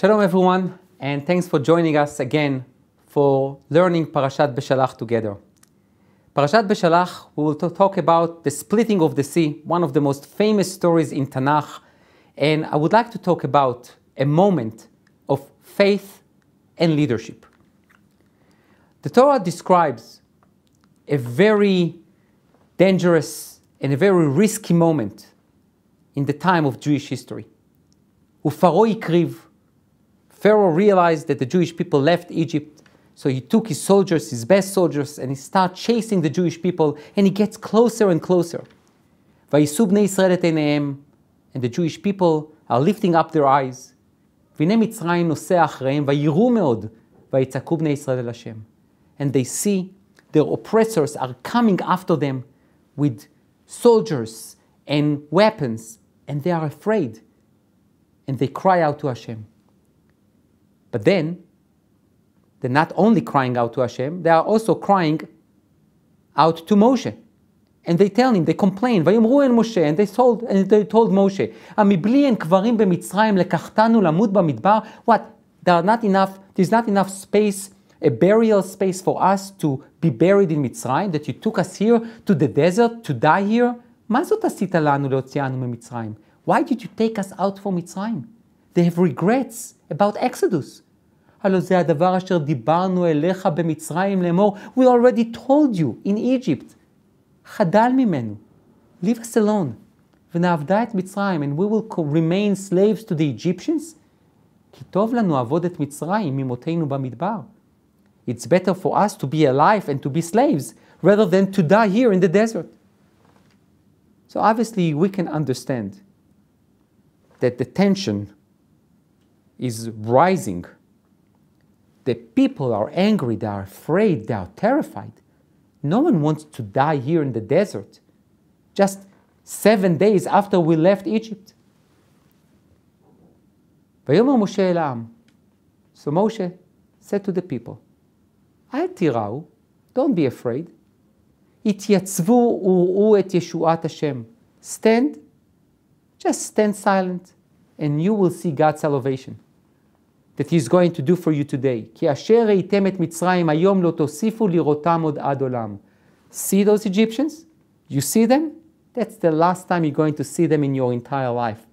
Shalom everyone, and thanks for joining us again for learning Parashat Beshalach together. Parashat Beshalach, we will talk about the splitting of the sea, one of the most famous stories in Tanakh, and I would like to talk about a moment of faith and leadership. The Torah describes a very dangerous and a very risky moment in the time of Jewish history. Ufaro ikriv. Pharaoh realized that the Jewish people left Egypt, so he took his soldiers, his best soldiers, and he started chasing the Jewish people, and he gets closer and closer. Vayisu bnei Yisrael et eineihem, and the Jewish people are lifting up their eyes. V'nei Mitzrayim noseh achreihem, vayiru meod, vayitzaku bnei Yisrael el Hashem. And they see their oppressors are coming after them with soldiers and weapons, and they are afraid, and they cry out to Hashem. But then, they're not only crying out to Hashem, they are also crying out to Moshe. And they tell him, they complain, Vayomru el Moshe, and they told Moshe, Amibli en kvarim b'Mitzrayim lekachtanu lamut b'midbar. What? There's not enough space, a burial space for us to be buried in Mitzrayim, that you took us here to the desert to die here? מה זאת עשית לנו להוציאנו ממצרים? Why did you take us out from Mitzrayim? They have regrets about Exodus. הלא זה הדבר אשר דיברנו אליך במצרים לאמור, we already told you in Egypt. חדל ממנו. Leave us alone. ונעבדה את מצרים, and we will remain slaves to the Egyptians. כי טוב לנו עבוד את מצרים ממותינו במדבר. It's better for us to be alive and to be slaves rather than to die here in the desert. So obviously we can understand that the tension is rising. The people are angry, they are afraid, they are terrified. No one wants to die here in the desert, just 7 days after we left Egypt. ויאמר משה אל העם. So Moshe said to the people, אל תיראו, don't be afraid. התייצבו וראו את ישועת השם. Stand, just stand silent, and you will see God's salvation that He's going to do for you today. כי אשר ראיתם את מצרים היום לא תוסיפו לראותם עוד עד עולם. See those Egyptians? You see them? That's the last time you're going to see them in your entire life.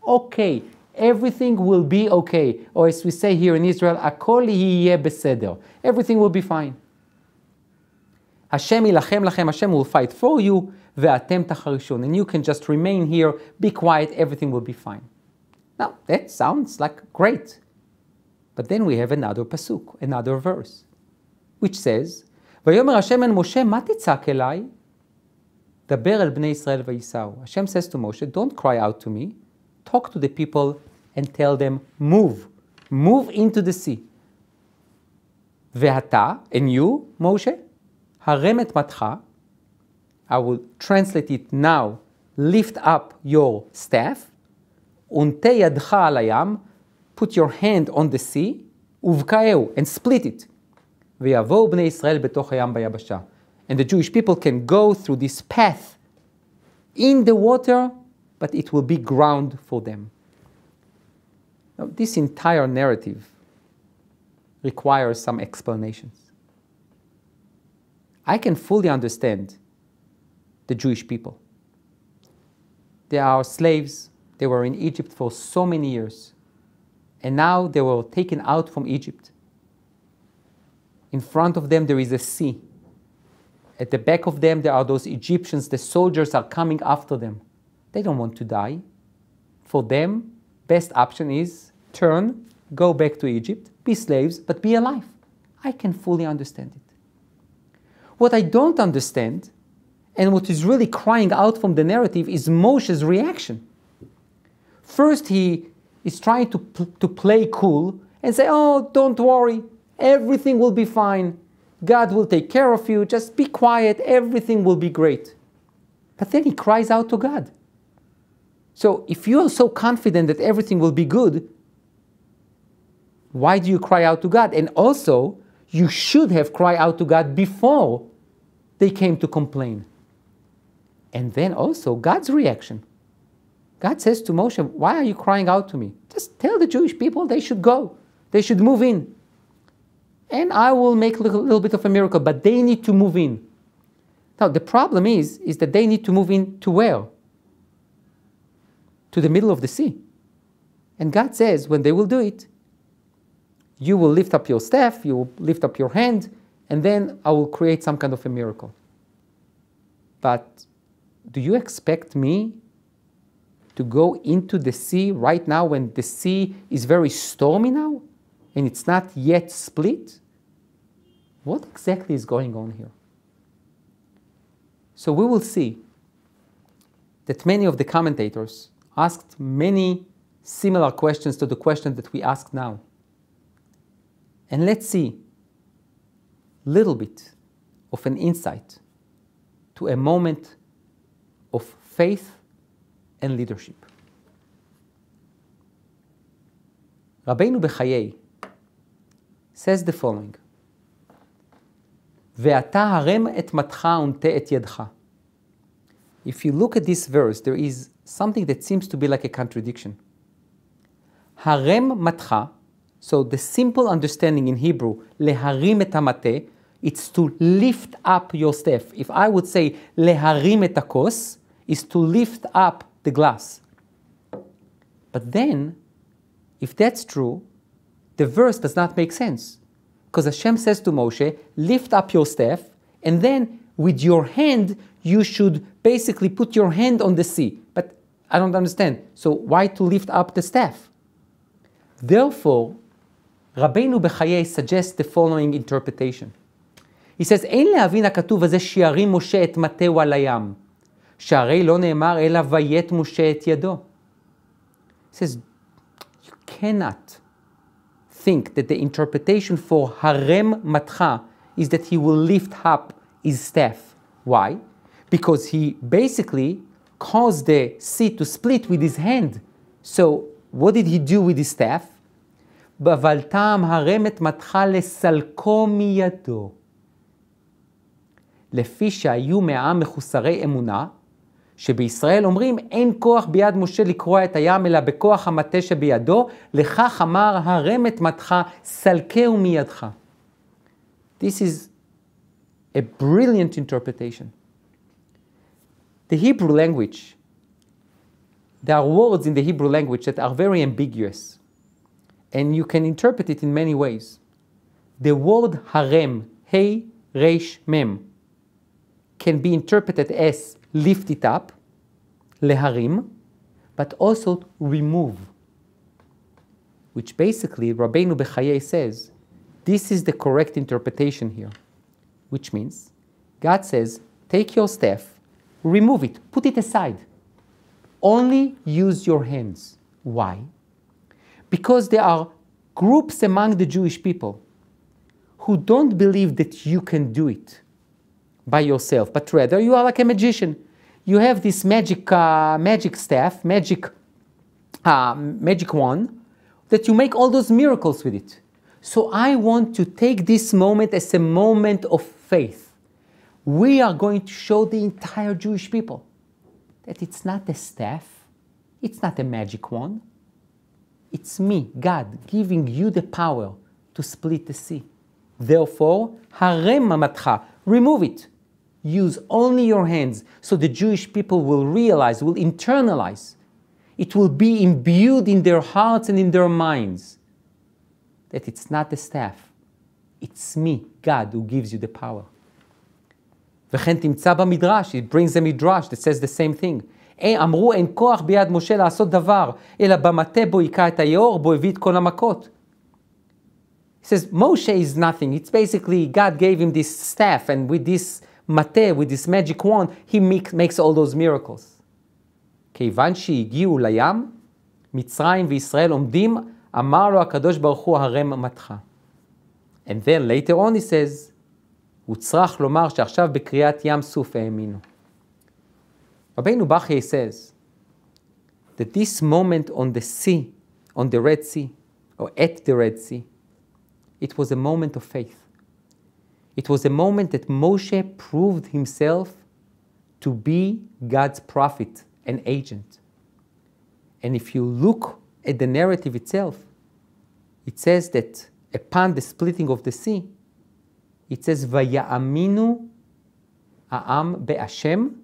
Okay, everything will be okay. Or as we say here in Israel, הכל יהיה בסדר. Everything will be fine. Hashem יילחם לכם, Hashem will fight for you, ואתם תחרישון. And you can just remain here, be quiet, everything will be fine. Now, that sounds like great. But then we have another pasuk, another verse, which says, ויאמר השם אל משה, מה תצעק אליי? דבר אל בני ישראל וייסעו. Hashem says to Moshe, don't cry out to me. Talk to the people and tell them, move. Move into the sea. ואתה, and you, Moshe, הרם את מתך, I will translate it now, lift up your staff, ונטה ידך על הים, put your hand on the sea, ובקעהו, and split it. ויבואו בני ישראל בתוך הים ביבשה. And the Jewish people can go through this path in the water, but it will be ground for them. Now, this entire narrative requires some explanations. I can fully understand the Jewish people. They are slaves. They were in Egypt for so many years. And now they were taken out from Egypt. In front of them there is a sea. At the back of them there are those Egyptians, the soldiers are coming after them. They don't want to die. For them, best option is turn, go back to Egypt, be slaves, but be alive. I can fully understand it. What I don't understand, and what is really crying out from the narrative, is Moshe's reaction. First he is trying to play cool and say, oh, don't worry, everything will be fine. God will take care of you, just be quiet, everything will be great. But then he cries out to God. So if you are so confident that everything will be good, why do you cry out to God? And also, you should have cried out to God before they came to complain. And then also God's reaction. God says to Moshe, why are you crying out to me? Just tell the Jewish people they should go. They should move in. And I will make a little bit of a miracle, but they need to move in. Now, the problem is that they need to move in to where? To the middle of the sea. And God says, when they will do it, you will lift up your staff, you will lift up your hand, and then I will create some kind of a miracle. But do you expect me to go into the sea right now when the sea is very stormy now and it's not yet split? What exactly is going on here? So we will see that many of the commentators asked many similar questions to the question that we ask now. And let's see a little bit of an insight to a moment of faith and leadership. Rabbeinu Bechayei says the following, ואתה הרם את מתך ונטה את ידך. If you look at this verse, there is something that seems to be like a contradiction. הרם מתך, so the simple understanding in Hebrew, להרים את המטה, it's to lift up your staff. If I would say להרים את הכוס, is to lift up the glass. But then, if that's true, the verse does not make sense. Because Hashem says to Moshe, lift up your staff, and then with your hand, you should basically put your hand on the sea. But I don't understand. So why to lift up the staff? Therefore, Rabbeinu Bechayei suggests the following interpretation. He says, אין להבין הכתוב הזה שירים משה את מטהו על הים, שהרי לא נאמר אלא ויית משה את ידו. He says, you cannot think that the interpretation for harem matcha is that he will lift up his staff. Why? Because he basically caused the sea to split with his hand. So what did he do with his staff? בבלתם הרם את מתך לסלקו מידו. לפי שהיו מעם מחוסרי אמונה, שבישראל אומרים, אין כוח ביד משה לקרוע את הים, אלא בכוח המטה שבידו, לכך אמר הרם את מתך, סלקהו מידך. This is a brilliant interpretation. The Hebrew language, there are words in the Hebrew language that are very ambiguous, and you can interpret it in many ways. The word harem, hey, resh, mem, can be interpreted as lift it up, leharim, but also remove. Which basically, Rabbeinu Bechayei says, this is the correct interpretation here. Which means, God says, take your staff, remove it, put it aside. Only use your hands. Why? Because there are groups among the Jewish people who don't believe that you can do it by yourself, but rather you are like a magician. You have this magic staff, magic wand, that you make all those miracles with it. So I want to take this moment as a moment of faith. We are going to show the entire Jewish people that it's not a staff, it's not a magic wand. It's me, God, giving you the power to split the sea. Therefore, harem matcha, remove it. Use only your hands so the Jewish people will realize, will internalize. It will be imbued in their hearts and in their minds that it's not the staff. It's me, God, who gives you the power. וכן תמצא במדרש, it brings a midrash that says the same thing. אמרו אין כוח ביד משה לעשות דבר, אלא במטה בו היכה את היאור, בו הביא את כל המכות. He says, Moshe is nothing. It's basically God gave him this staff, and with this mate, with this magic wand, he makes all those miracles. כיוון שהגיעו לים, מצרים וישראל עומדים, אמר לו הקדוש ברוך הוא הרם מתך. And then later on he says, הוא צריך לומר שעכשיו בקריאת ים סוף האמינו. Rabbeinu Bechayei says that this moment on the sea, on the Red Sea, or at the Red Sea, it was a moment of faith. It was a moment that Moshe proved himself to be God's prophet and agent. And if you look at the narrative itself, it says that upon the splitting of the sea, it says, Vaya'aminu ha'am be'Hashem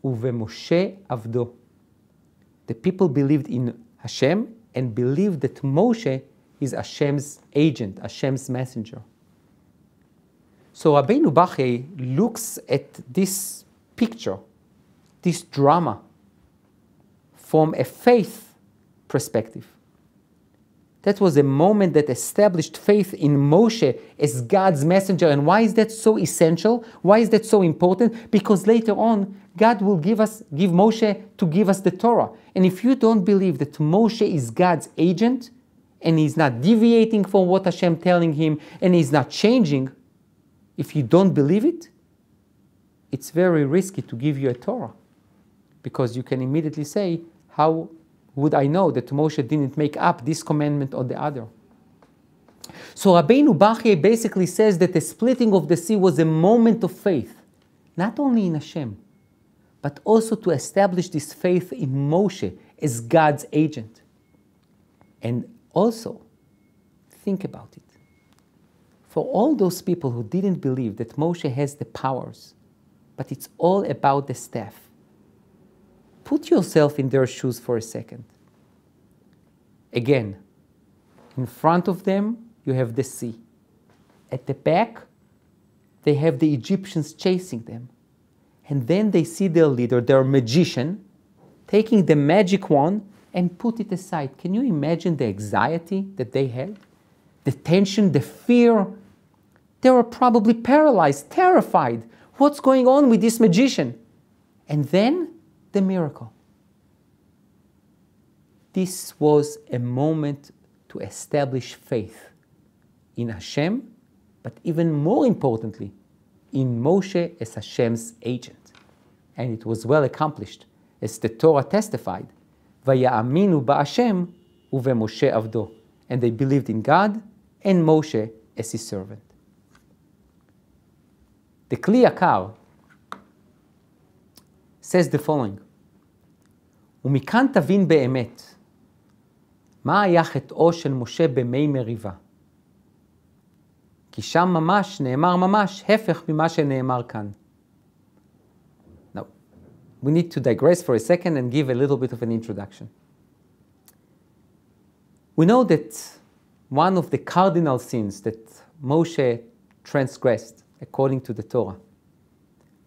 uveMoshe avdo. The people believed in Hashem and believed that Moshe is Hashem's agent, Hashem's messenger. So Rabbeinu Bachya looks at this picture, this drama, from a faith perspective. That was a moment that established faith in Moshe as God's messenger. And why is that so essential? Why is that so important? Because later on, God will give Moshe to give us the Torah. And if you don't believe that Moshe is God's agent, and he's not deviating from what Hashem telling him, and he's not changing, if you don't believe it, it's very risky to give you a Torah. Because you can immediately say, how would I know that Moshe didn't make up this commandment or the other? So Rabbeinu Bachya basically says that the splitting of the sea was a moment of faith, not only in Hashem, but also to establish this faith in Moshe as God's agent. And also, think about it. For all those people who didn't believe that Moshe has the powers, but it's all about the staff, put yourself in their shoes for a second. Again, in front of them, you have the sea. At the back, they have the Egyptians chasing them. And then they see their leader, their magician, taking the magic wand and put it aside. Can you imagine the anxiety that they had? The tension, the fear. They were probably paralyzed, terrified. What's going on with this magician? And then the miracle. This was a moment to establish faith in Hashem, but even more importantly, in Moshe as Hashem's agent. And it was well accomplished, as the Torah testified, Vaya'aminu ba'Hashem uveMoshe avdo. And they believed in God and Moshe as his servant. The Kli Yakar says the following, ומכאן תבין באמת מה היה חטאו של משה במי מריבה. כי שם ממש נאמר ממש הפך ממה שנאמר כאן. Now, we need to digress for a second and give a little bit of an introduction. We know that one of the cardinal sins that Moshe transgressed according to the Torah,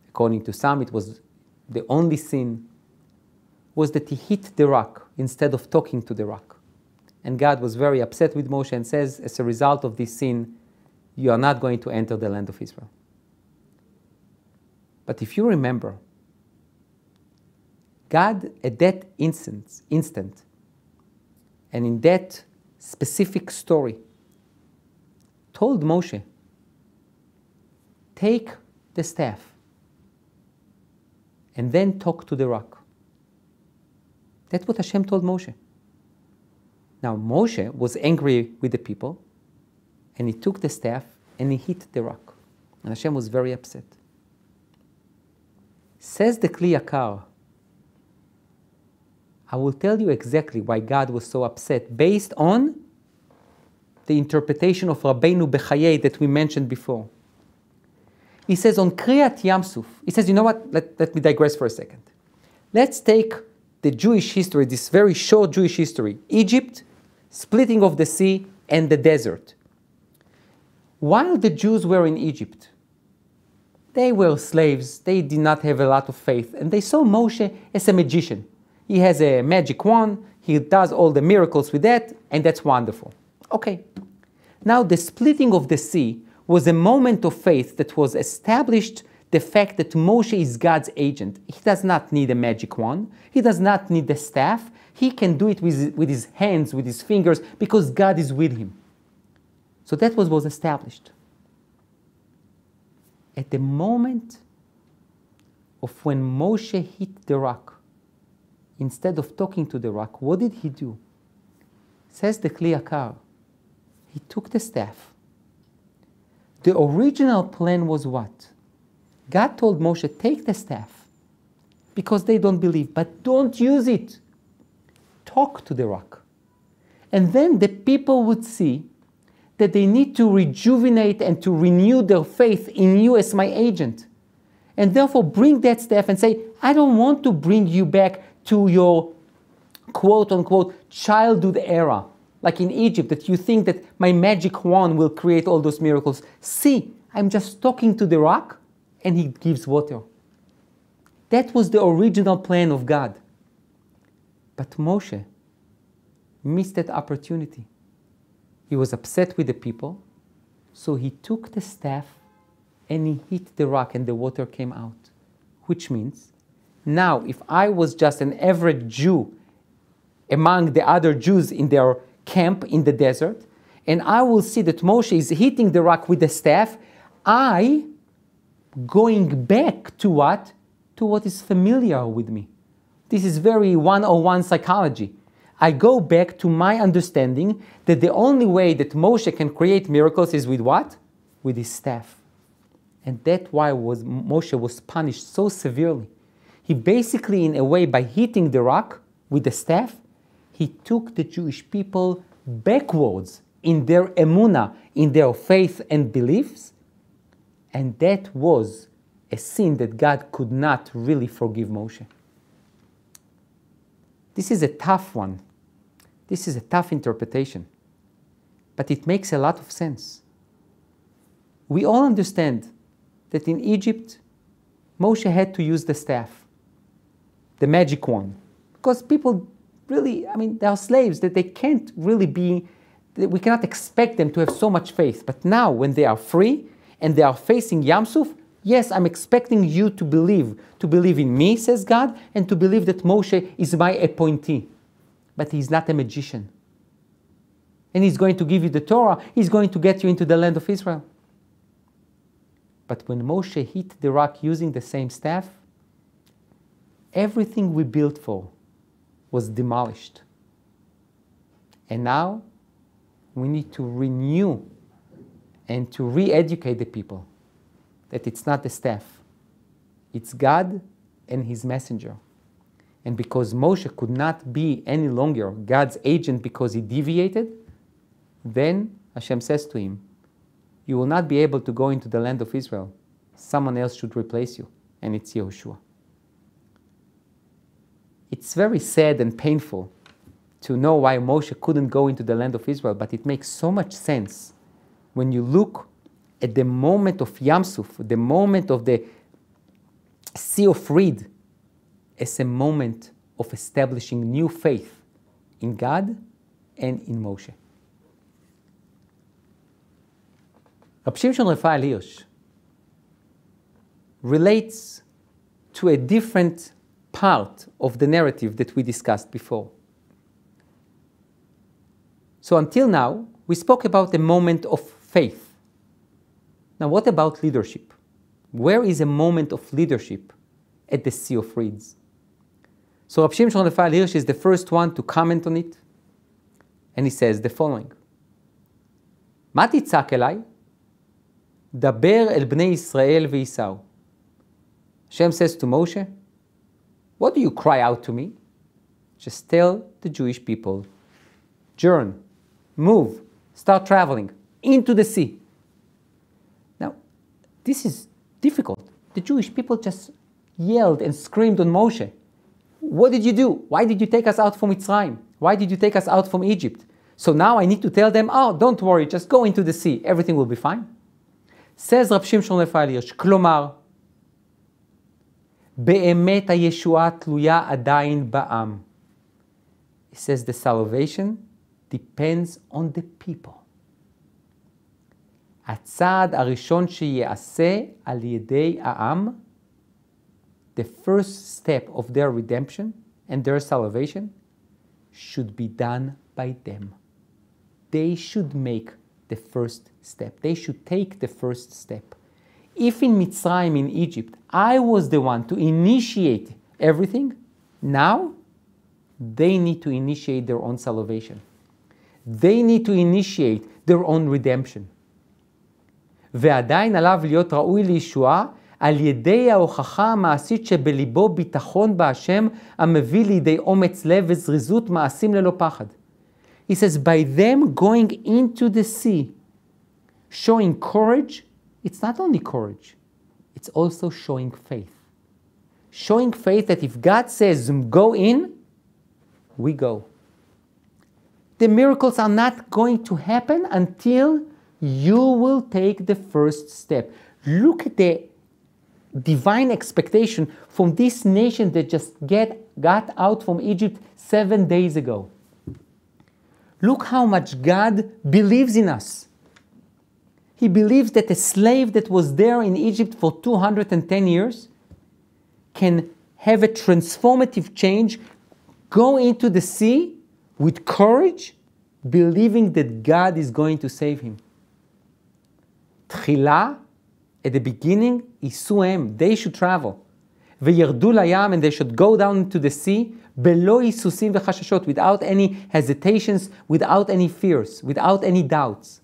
according to some it was the only sin, was that he hit the rock instead of talking to the rock. And God was very upset with Moshe and says, as a result of this sin, you are not going to enter the land of Israel. But if you remember, God at that instant, and in that specific story, told Moshe, take the staff and then talk to the rock. That's what Hashem told Moshe. Now Moshe was angry with the people, and he took the staff and he hit the rock. And Hashem was very upset. Says the Kli Yakar, I will tell you exactly why God was so upset based on the interpretation of Rabbeinu Bechayei that we mentioned before. He says on Kriyat Yamsuf, he says, you know what, let me digress for a second. Let's take the Jewish history, this very short Jewish history, Egypt, splitting of the sea, and the desert. While the Jews were in Egypt, they were slaves, they did not have a lot of faith, and they saw Moshe as a magician. He has a magic wand, he does all the miracles with that, and that's wonderful. Okay. Now the splitting of the sea was a moment of faith that was established the fact that Moshe is God's agent. He does not need a magic wand. He does not need the staff. He can do it with his hands, with his fingers, because God is with him. So that was established. At the moment of when Moshe hit the rock, instead of talking to the rock, what did he do? Says the Kli Yakar, he took the staff. The original plan was what? God told Moshe, take the staff, because they don't believe, but don't use it. talk to the rock. And then the people would see that they need to rejuvenate and to renew their faith in you as my agent. And therefore bring that staff and say, I don't want to bring you back to your quote-unquote childhood era, like in Egypt, that you think that my magic wand will create all those miracles. See, I'm just talking to the rock and he gives water. That was the original plan of God. But Moshe missed that opportunity. He was upset with the people, so he took the staff and he hit the rock and the water came out. Which means, now if I was just an average Jew among the other Jews in their camp in the desert, and I will see that Moshe is hitting the rock with the staff, I going back to what? To what is familiar with me. This is very 101 psychology. I go back to my understanding that the only way that Moshe can create miracles is with what? With his staff. And that's why Moshe was punished so severely. He basically, in a way, by hitting the rock with the staff, he took the Jewish people backwards in their emunah, in their faith and beliefs. And that was a sin that God could not really forgive Moshe. This is a tough one. This is a tough interpretation. But it makes a lot of sense. We all understand that in Egypt, Moshe had to use the staff, the magic wand. Because people really, they are slaves, that they can't really be, we cannot expect them to have so much faith. But now, when they are free and they are facing Yam Suf, yes, I'm expecting you to believe in me, says God, and to believe that Moshe is my appointee. But he's not a magician. And he's going to give you the Torah, he's going to get you into the land of Israel. But when Moshe hit the rock using the same staff, everything we built for was demolished. And now we need to renew and to re-educate the people that it's not the staff, it's God and his messenger. And because Moshe could not be any longer God's agent because he deviated, then Hashem says to him, you will not be able to go into the land of Israel. Someone else should replace you, and it's Yehoshua. It's very sad and painful to know why Moshe couldn't go into the land of Israel, but it makes so much sense when you look at the moment of Yam Suf, the moment of the Sea of Reed, as a moment of establishing new faith in God and in Moshe. Rabbi Shimshon Raphael Hirsch relates to a different part of the narrative that we discussed before. So until now, we spoke about a moment of faith. Now what about leadership? Where is a moment of leadership at the Sea of Reeds? So Rabbi Shimshon Raphael Hirsch is the first one to comment on it, and he says the following: מה תצעק אליי? דבר אל בני ישראל וייסעו. Hashem says to Moshe, what do you cry out to me? Just tell the Jewish people, journey, move, start traveling into the sea. Now, this is difficult. The Jewish people just yelled and screamed on Moshe. What did you do? Why did you take us out from Mitzrayim? Why did you take us out from Egypt? So now I need to tell them, oh, don't worry, just go into the sea. Everything will be fine. Says Rabbi Shimshon Raphael Hirsch, כלומר, באמת הישועה תלויה עדיין בעם. He says the salvation depends on the people. הצעד הראשון שיעשה על ידי העם, the first step of their redemption and their salvation should be done by them. They should make the first step. They should take the first step. If in Mitzrayim, in Egypt, I was the one to initiate everything, now they need to initiate their own salvation. They need to initiate their own redemption. ועדיין עליו להיות ראוי לישועה על ידי ההוכחה המעשית שבליבו ביטחון בהשם, המביא לידי אומץ לב וזריזות מעשים ללא פחד. He says, by them going into the sea, showing courage, it's not only courage, it's also showing faith. Showing faith that if God says, go in, we go. The miracles are not going to happen until you will take the first step. Look at the divine expectation from this nation that just got out from Egypt 7 days ago. Look how much God believes in us. He believes that a slave that was there in Egypt for 210 years can have a transformative change, go into the sea with courage, believing that God is going to save him. תחילה, at the beginning, ייסעו הם, they should travel. וירדו לים, and they should go down into the sea, בלא היסוסים וחששות, without any hesitations, without any fears, without any doubts.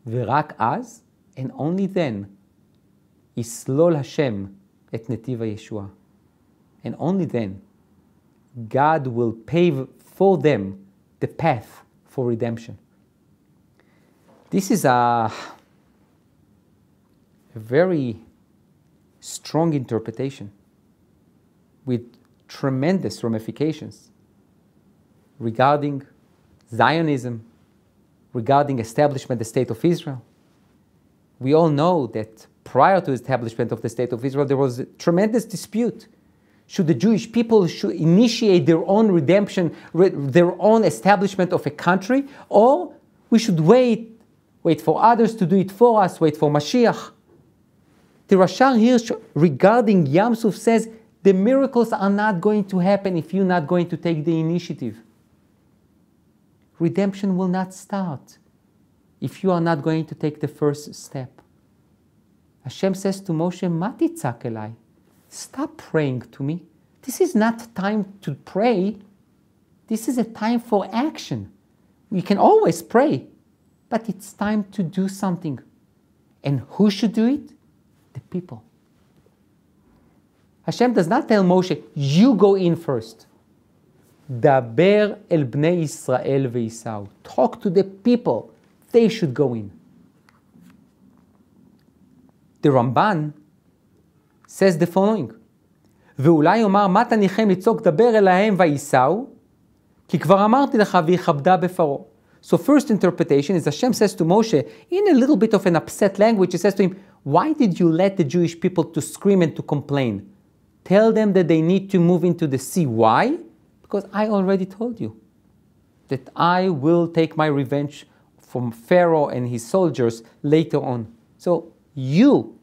ורק אז, and only then, יסלול השם את נתיב הישועה. And only then, God will pave for them the path for redemption. This is a very strong interpretation with tremendous ramifications regarding Zionism, regarding establishment of the State of Israel. We all know that prior to the establishment of the State of Israel, there was a tremendous dispute. Should the Jewish people should initiate their own redemption, their own establishment of a country, or we should wait for others to do it for us, wait for Mashiach? The Rashar here regarding Yam Suf says, the miracles are not going to happen if you're not going to take the initiative. Redemption will not start if you are not going to take the first step. Hashem says to Moshe, Ma titzak elai. Stop praying to me. This is not time to pray. This is a time for action. We can always pray, but it's time to do something. And who should do it? The people. Hashem does not tell Moshe, you go in first. Daber el bnei Yisrael ve'isau. Talk to the people. They should go in. The Ramban says the following, ואולי יאמר מה תניחם לצעוק דבר אליהם וייסעו, כי כבר אמרתי לך ויכבדה בפרעה. So first interpretation is Hashem says to Moshe, in a little bit of an upset language, he says to him, why did you let the Jewish people to scream and to complain? Tell them that they need to move into the sea. Why? Because I already told you that I will take my revenge from Pharaoh and his soldiers later on. So you,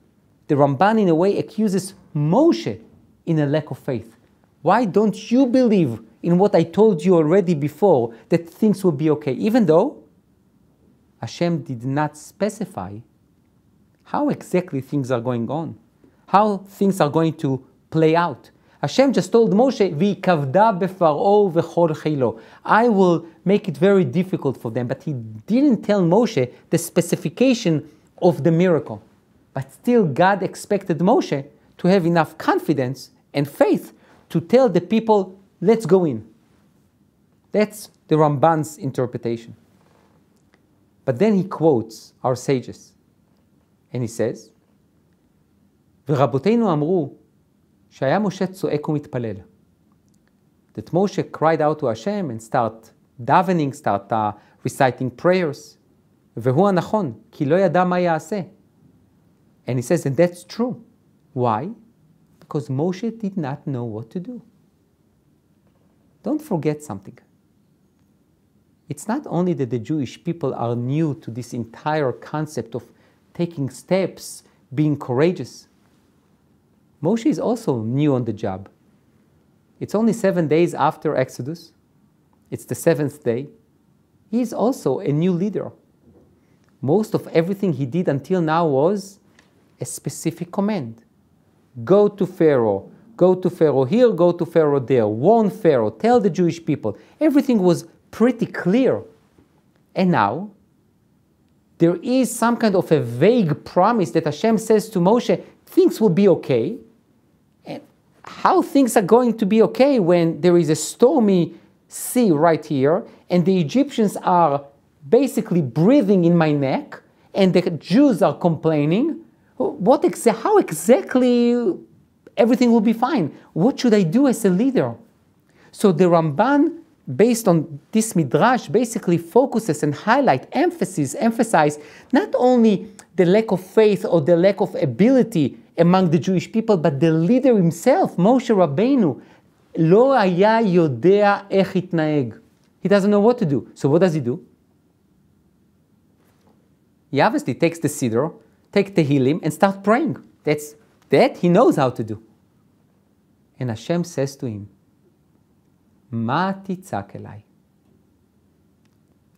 the Ramban in a way accuses Moshe in a lack of faith. Why don't you believe in what I told you already before, that things will be okay? Even though Hashem did not specify how exactly things are going on, how things are going to play out. Hashem just told Moshe, "V'ikavda beFaro v'chol chilo." I will make it very difficult for them, but he didn't tell Moshe the specification of the miracle. But still, God expected Moshe to have enough confidence and faith to tell the people, let's go in. That's the Ramban's interpretation. But then he quotes our sages. And he says, ורבותינו אמרו, שהיה משה צועק ומתפלל. That Moshe cried out to Hashem and start davening, start reciting prayers. והוא הנכון, כי לא ידע מה יעשה. And he says, and that's true. Why? Because Moshe did not know what to do. Don't forget something. It's not only that the Jewish people are new to this entire concept of taking steps, being courageous. Moshe is also new on the job. It's only 7 days after Exodus. It's the 7th day. He is also a new leader. Most of everything he did until now was a specific command. Go to Pharaoh here, go to Pharaoh there, warn Pharaoh, tell the Jewish people. Everything was pretty clear. And now, there is some kind of a vague promise that Hashem says to Moshe, things will be okay. And how things are going to be okay when there is a stormy sea right here and the Egyptians are basically breathing in my neck and the Jews are complaining? How exactly everything will be fine? What should I do as a leader? So the Ramban, based on this midrash, basically focuses and emphasize not only the lack of faith or the lack of ability among the Jewish people, but the leader himself, Moshe Rabbeinu, lo haya yodea ech hitnaeg. He doesn't know what to do. So what does he do? He obviously takes the siddur, takes the Tehillim, and starts praying. That he knows how to do. And Hashem says to him, Ma titzak elai.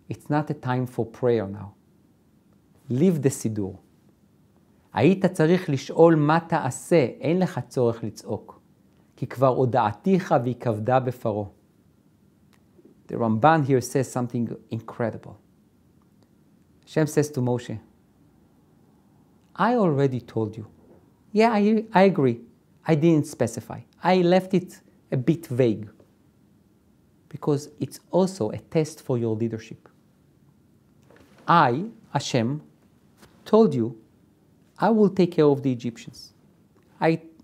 It's not a time for prayer now. Leave the siddur. היית צריך לשאול מה תעשה, אין לך צורך לצעוק. כי כבר הודעתיך והיא כבדה בפרעה. The Ramban here says something incredible. Hashem says to Moshe, I already told you. Yeah, I agree. I didn't specify. I left it a bit vague. Because it's also a test for your leadership. I, Hashem, told you I will take care of the Egyptians.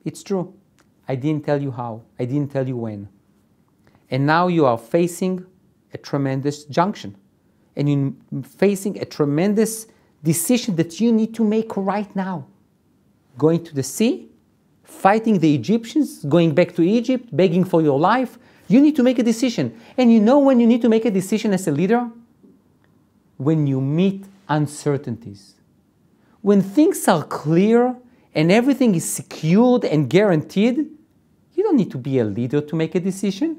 It's true. I didn't tell you how. I didn't tell you when. And now you are facing a tremendous junction. And you're facing a tremendous decision that you need to make right now. Going to the sea, fighting the Egyptians, going back to Egypt, begging for your life. You need to make a decision. And you know when you need to make a decision as a leader? When you meet uncertainties. When things are clear and everything is secured and guaranteed, you don't need to be a leader to make a decision.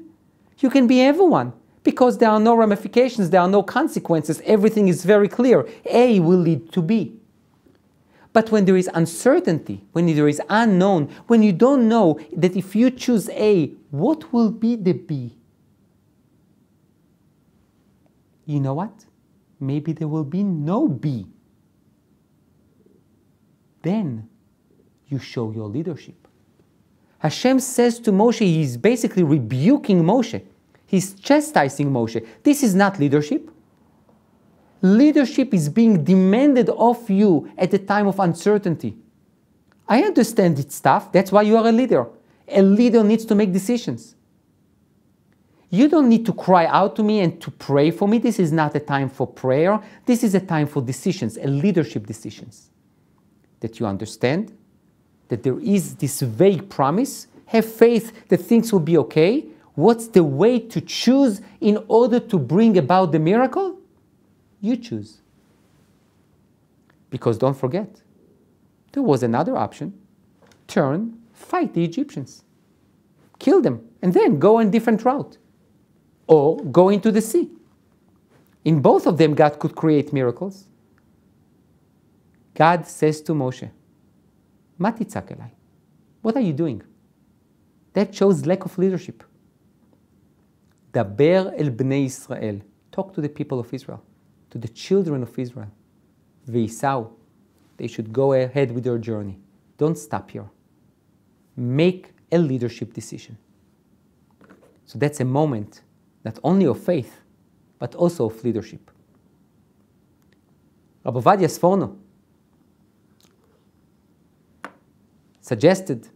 You can be everyone because there are no ramifications, there are no consequences, everything is very clear. A will lead to B. But when there is uncertainty, when there is unknown, when you don't know that if you choose A, what will be the B? You know what? Maybe there will be no B. Then you show your leadership. Hashem says to Moshe, he's basically rebuking Moshe. He's chastising Moshe. This is not leadership. Leadership is being demanded of you at the time of uncertainty. I understand it's tough. That's why you are a leader. A leader needs to make decisions. You don't need to cry out to me and to pray for me. This is not a time for prayer. This is a time for decisions, leadership decisions. That you understand that there is this vague promise. Have faith that things will be okay. What's the way to choose in order to bring about the miracle? You choose. Because don't forget, there was another option. Turn, fight the Egyptians. Kill them, and then go on a different route. Or go into the sea. In both of them, God could create miracles. God says to Moshe, Ma titzak elai. What are you doing? That shows lack of leadership. Daber el bnei Israel. Talk to the people of Israel, to the children of Israel. Ve'isau. They should go ahead with their journey. Don't stop here. Make a leadership decision. So that's a moment not only of faith, but also of leadership. Rabbi Ovadia Sforno suggested,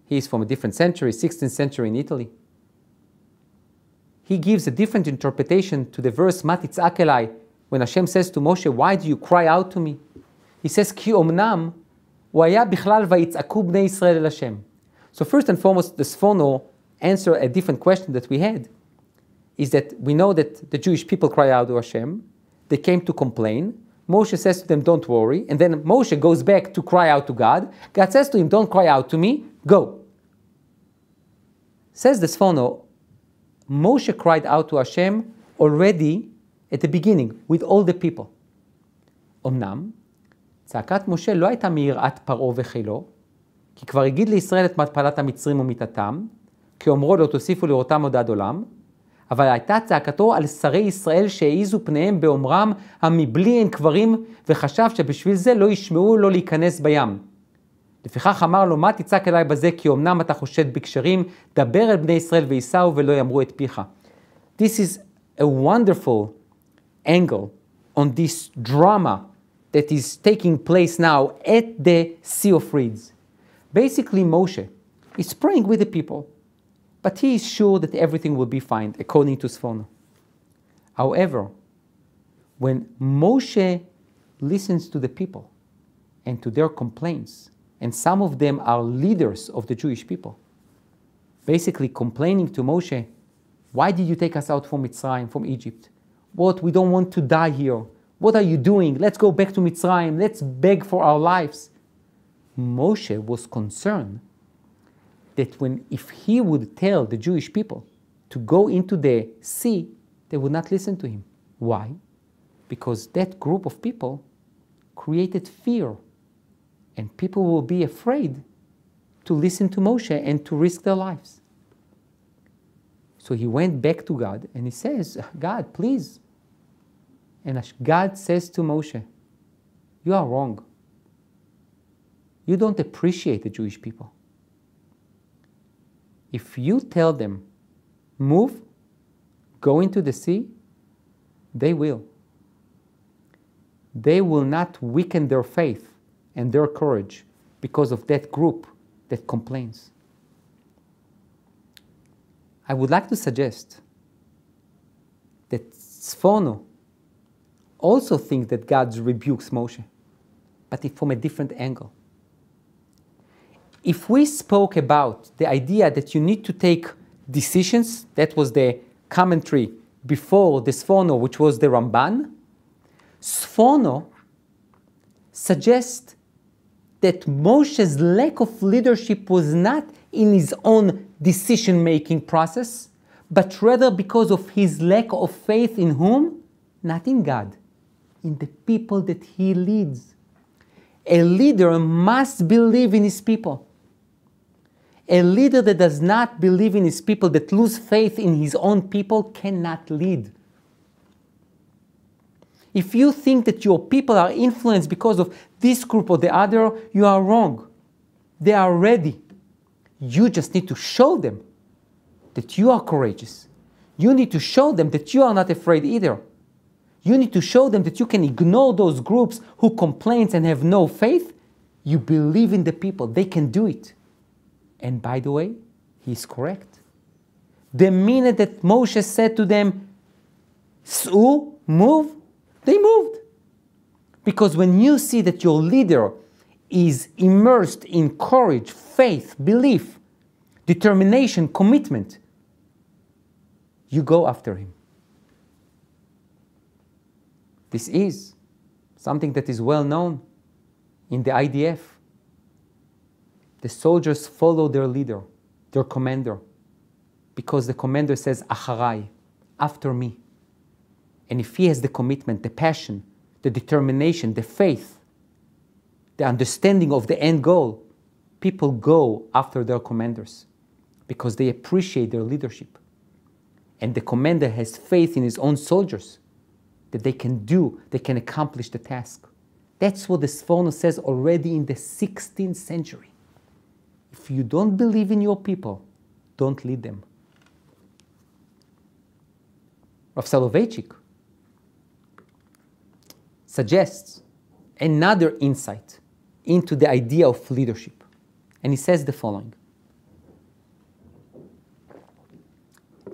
he is from a different century, 16th century in Italy. He gives a different interpretation to the verse, Ma titzak elai, when Hashem says to Moshe, why do you cry out to me? He says, Ki omnam, hu haya bichlal vayitz'aku bnei Yisrael el Hashem. So first and foremost, the Sforno answer a different question that we had, is that we know that the Jewish people cry out to Hashem. They came to complain. Moshe says to them, don't worry. And then Moshe goes back to cry out to God. God says to him, don't cry out to me, go. Says the Sforno, Moshe cried out to Hashem already at the beginning, with all the people. אמנם, צעקת משה לא הייתה מיראת פרעה וחילו, כי כבר הגיד לישראל את מפלת המצרים ומיתתם, כי אומרו לא תוסיפו לראותם עוד עד עולם, אבל הייתה צעקתו על שרי ישראל שהעיזו פניהם באומרם המבלי אין קברים, וחשב שבשביל זה לא ישמעו לו להיכנס בים. לפיכך אמר לו, מה תצעק אליי בזה, כי אמנם אתה חושד בקשרים, דבר אל בני ישראל וייסעו ולא יאמרו את פיך. This is a wonderful angle on this drama that is taking place now at the Sea of Reeds. Basically, Moshe is praying with the people, but he is sure that everything will be fine, according to Sfono. However, when Moshe listens to the people and to their complaints, and some of them are leaders of the Jewish people, basically complaining to Moshe, why did you take us out from Mitzrayim, from Egypt? What, we don't want to die here. What are you doing? Let's go back to Mitzrayim. Let's beg for our lives. Moshe was concerned that if he would tell the Jewish people to go into the sea, they would not listen to him. Why? Because that group of people created fear, and people will be afraid to listen to Moshe and to risk their lives. So he went back to God and he says, God, please. And God says to Moshe, you are wrong. You don't appreciate the Jewish people. If you tell them, move, go into the sea, they will. They will not weaken their faith and their courage because of that group that complains. I would like to suggest that Sfono also thinks that God rebukes Moshe, but from a different angle. If we spoke about the idea that you need to take decisions, that was the commentary before the Sfono, which was the Ramban, Sfono suggests that Moshe's lack of leadership was not in his own decision-making process, but rather because of his lack of faith in whom? Not in God, in the people that he leads. A leader must believe in his people. A leader that does not believe in his people, that lose faith in his own people, cannot lead. If you think that your people are influenced because of this group or the other, you are wrong. They are ready. You just need to show them that you are courageous. You need to show them that you are not afraid either. You need to show them that you can ignore those groups who complain and have no faith. You believe in the people. They can do it. And by the way, he's correct. The minute that Moshe said to them, "S'u, move," they moved. Because when you see that your leader is immersed in courage, faith, belief, determination, commitment, you go after him. This is something that is well known in the IDF. The soldiers follow their leader, their commander, because the commander says, "Acharai," after me. And if he has the commitment, the passion, the determination, the faith, the understanding of the end goal, people go after their commanders because they appreciate their leadership. And the commander has faith in his own soldiers that they can accomplish the task. That's what the Sfono says already in the 16th century. If you don't believe in your people, don't lead them. Rav Soloveitchik suggests another insight into the idea of leadership. And he says the following.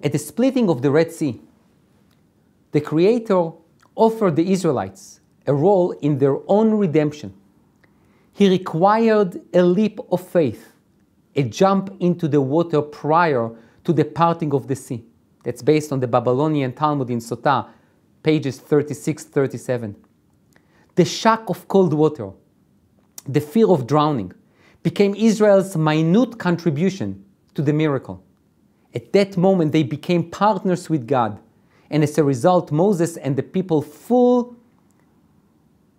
At the splitting of the Red Sea, the Creator offered the Israelites a role in their own redemption. He required a leap of faith, a jump into the water prior to the parting of the sea. That's based on the Babylonian Talmud in Sotah, pages 36-37. The shock of cold water, the fear of drowning, became Israel's minute contribution to the miracle. At that moment, they became partners with God. And as a result, Moses and the people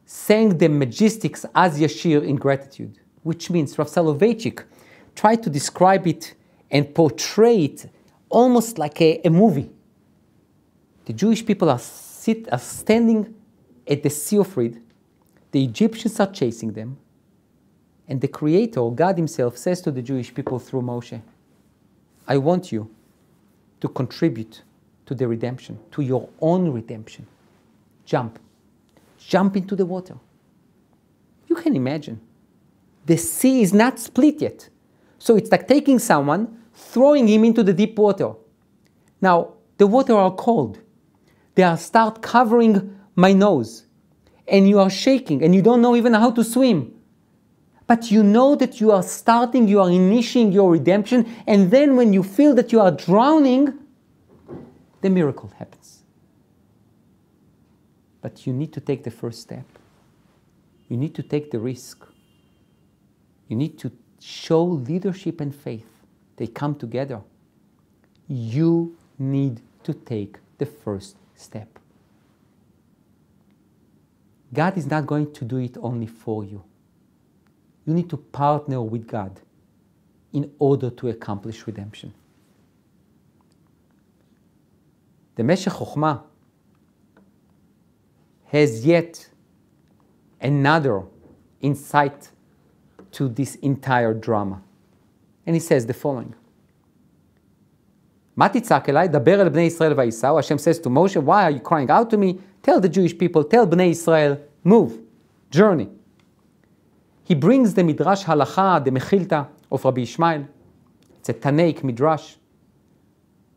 sang the majestic Az Yashir in gratitude, which means Rav Soloveitchik tried to describe it and portray it almost like a movie. The Jewish people are standing at the Sea of Reed. The Egyptians are chasing them. And the Creator, God Himself, says to the Jewish people through Moshe, I want you to contribute to the redemption, to your own redemption. Jump. Jump into the water. You can imagine. The sea is not split yet. So it's like taking someone, throwing him into the deep water. Now, the water are cold. They are start covering my nose. And you are shaking, and you don't know even how to swim. But you know that you are starting, you are initiating your redemption, and then when you feel that you are drowning, the miracle happens. But you need to take the first step. You need to take the risk. You need to show leadership and faith. They come together. You need to take the first step. God is not going to do it only for you. You need to partner with God in order to accomplish redemption. The Meshech Chochmah has yet another insight to this entire drama. And he says the following. מה תצעק אליי? דבר אל בני ישראל וייסעו. Hashem says to Moshe, why are you crying out to me? Tell the Jewish people, tell Bnei Israel, move, journey. He brings the Midrash Halacha, the Mechilta of Rabbi Ishmael. It's a Tanaic Midrash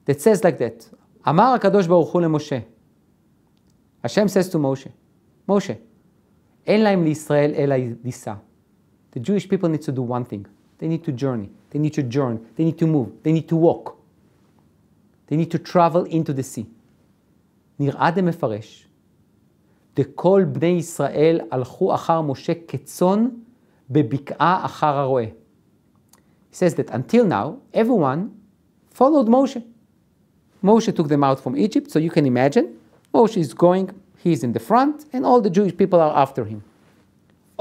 that says like that. Amar HaKadosh Baruch Hu leMoshe. Hashem says to Moshe, Moshe, אין להם לישראל אלא ליסע. The Jewish people need to do one thing. They need to journey. They need to journey. They need to move. They need to walk. They need to travel into the sea. נראה דמפרש. דכל בני ישראל הלכו אחר משה כצאן בבקעה אחר הרועה. He says that until now, everyone followed Moshe. Moshe took them out from Egypt, so you can imagine, Moshe is going, he's in the front, and all the Jewish people are after him.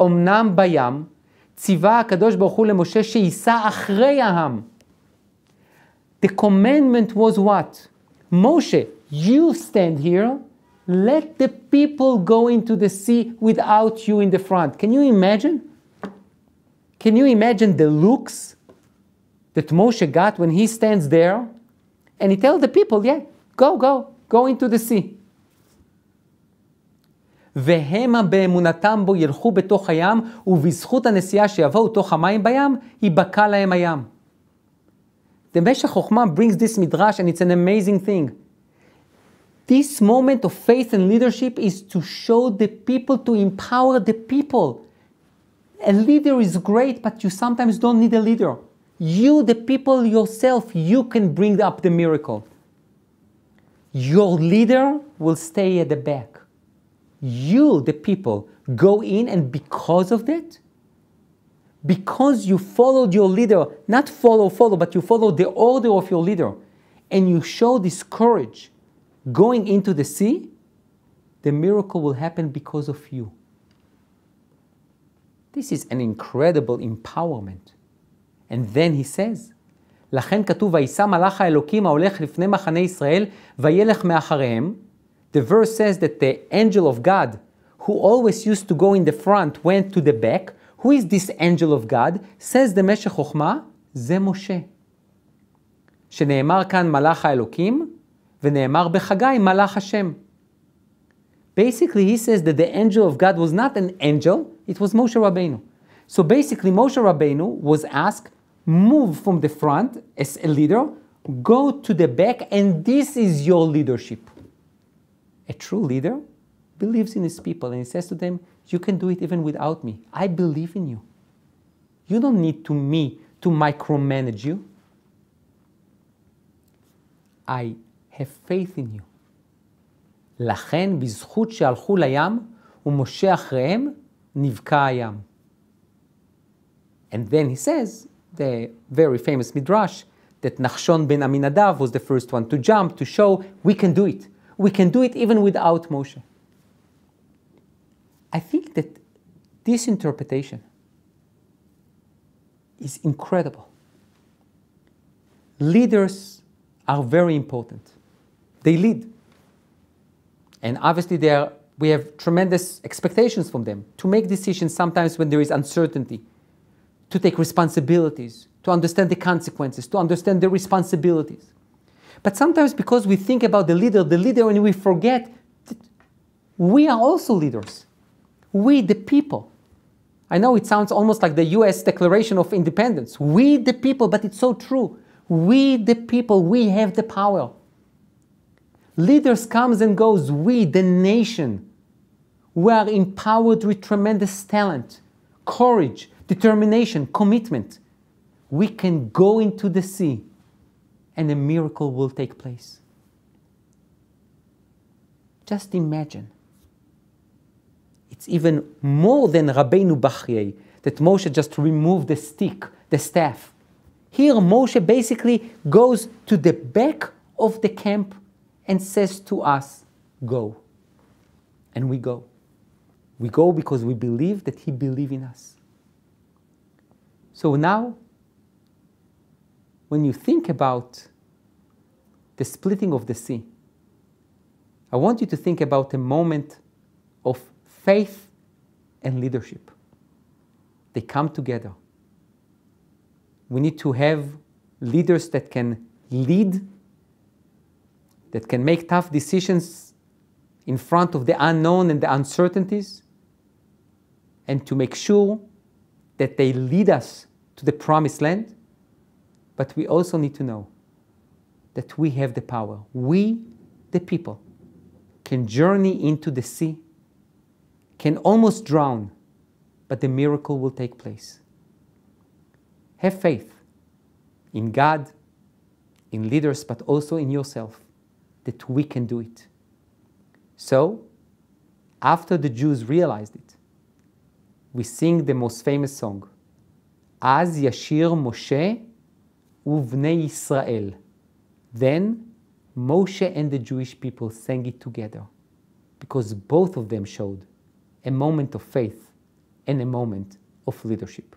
אמנם בים, ציווה הקדוש ברוך הוא למשה שייסע אחרי העם. The commandment was what? Moshe, you stand here, let the people go into the sea without you in the front. Can you imagine? Can you imagine the looks that Moshe got when he stands there and he tells the people, yeah, go into the sea. והמה באמונתם בו ילכו בתוך הים, ובזכות הנסיעה שיבואו תוך המים בים, ייבקע להם הים. The Meshech Chochmah brings this midrash, and it's an amazing thing. This moment of faith and leadership is to show the people, to empower the people. A leader is great, but you sometimes don't need a leader. You, the people yourself, you can bring up the miracle. Your leader will stay at the back. You, the people, go in, and because of that, because you followed your leader, not follow, but you followed the order of your leader, and you show this courage going into the sea, the miracle will happen because of you. This is an incredible empowerment. And then he says, לכן כתוב, ויסע מלאך האלוקים ההולך לפני מחנה ישראל, וילך מאחריהם. The verse says that the angel of God, who always used to go in the front, went to the back. Who is this angel of God? Says the Meshech Chochmah, זה משה. שנאמר כאן מלאך האלוקים, ונאמר בחגי מלאך השם. Basically, he says that the angel of God was not an angel, it was Moshe Rabbeinu. So basically, Moshe Rabbeinu was asked, move from the front as a leader, go to the back, and this is your leadership. A true leader believes in his people, and he says to them, you can do it even without me. I believe in you. You don't need me to micromanage you. I have faith in you. לכן בזכות שהלכו לים ומשה אחריהם נבקע הים. And then he says, the very famous midrash, that Nachshon ben Aminadav was the first one to jump, to show we can do it. We can do it even without Moshe. I think that this interpretation is incredible. Leaders are very important. They lead. And obviously we have tremendous expectations from them to make decisions sometimes when there is uncertainty, to take responsibilities, to understand the consequences, to understand the responsibilities. But sometimes because we think about the leader, and we forget that we are also leaders. We, the people. I know it sounds almost like the US Declaration of Independence. We, the people, but it's so true. We, the people, we have the power. Leaders comes and goes. We, the nation, we are empowered with tremendous talent, courage, determination, commitment. We can go into the sea and a miracle will take place. Just imagine. It's even more than Rabbeinu Bachyei, that Moshe just removed the stick, the staff. Here Moshe basically goes to the back of the camp and says to us, go. And we go. We go because we believe that he believes in us. So now, when you think about the splitting of the sea, I want you to think about a moment of faith and leadership. They come together. We need to have leaders that can lead, that can make tough decisions in front of the unknown and the uncertainties, and to make sure that they lead us to the promised land. But we also need to know that we have the power. We, the people, can journey into the sea, can almost drown, but the miracle will take place. Have faith in God, in leaders, but also in yourself, that we can do it. So, after the Jews realized it, we sing the most famous song, Az Yashir Moshe Uvnei Yisrael. Then Moshe and the Jewish people sang it together, because both of them showed a moment of faith and a moment of leadership.